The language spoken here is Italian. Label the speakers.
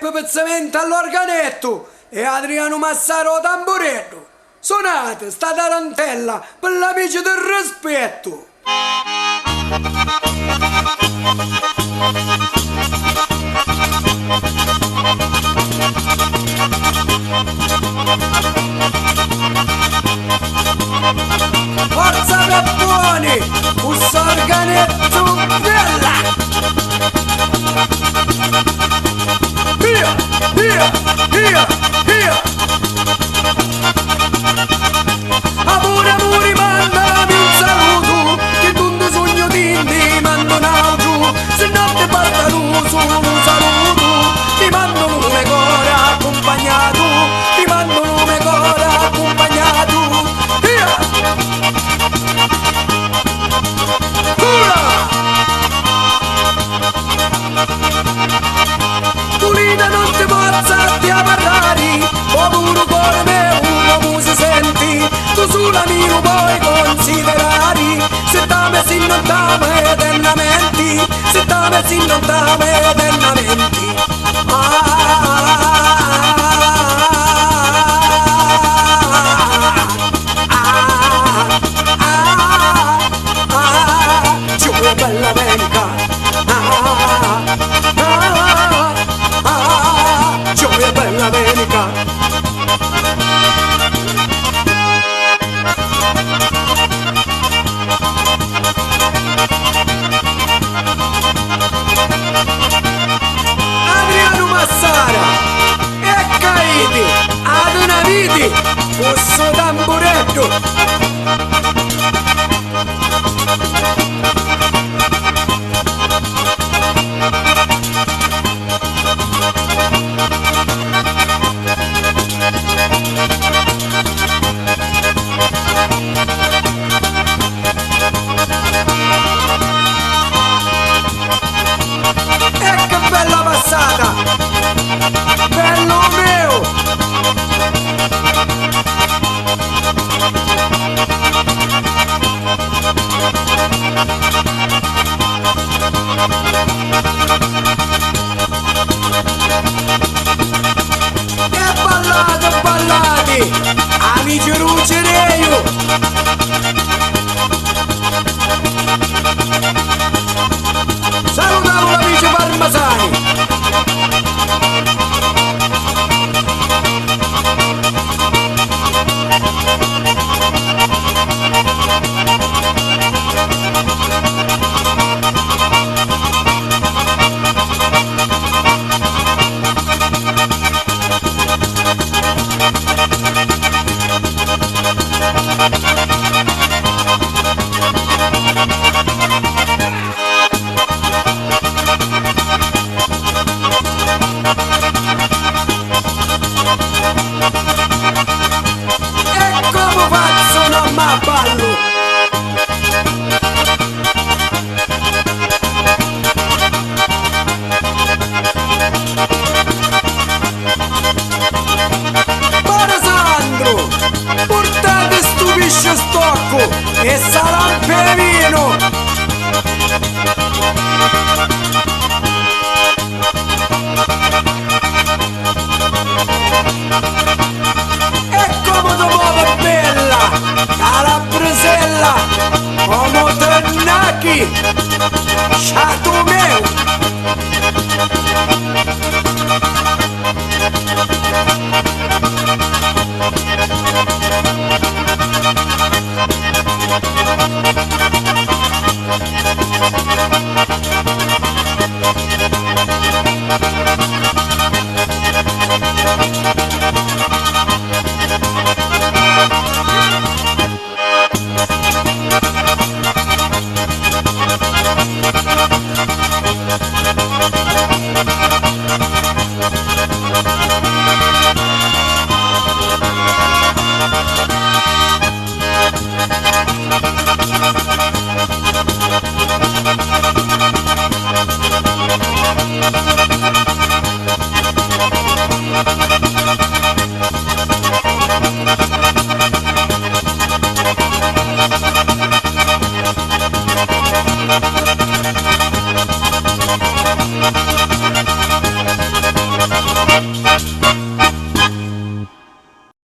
Speaker 1: Peppe Pezzamento all'organetto e Adriano Massaro tamburetto. Suonate sta tarantella per l'amici del rispetto. Forza Pepponi, questo organetto bella! Via, via, via, via! Amore, amore, mandami un saluto, che tu ti sogno di mando un altro, se non ti basta tu solo un saluto, ti mando un nome cora accompagnato, ti mando un nome cora accompagnato, via! Tulina non ti pozzati a parlare, povero cuore mio, come si senti, tu sulla mia puoi considerare, se t'ame si non t'ame eternamente, se t'ame si non t'ame eternamente. Giù bella venga, giù bella venga. Adriano Massara e Caiti ad una viti questo tamburetto. E che bella passata, bello mio. E ballate, ballate, amici ruccereio. Salutiamo l'amici parmasani. E come faccio non ma ballo? Buona Sandro, portate sto pesce stocco e sarà per vino. E come dopo bella, calabresella, come tennacchi, sciato meu.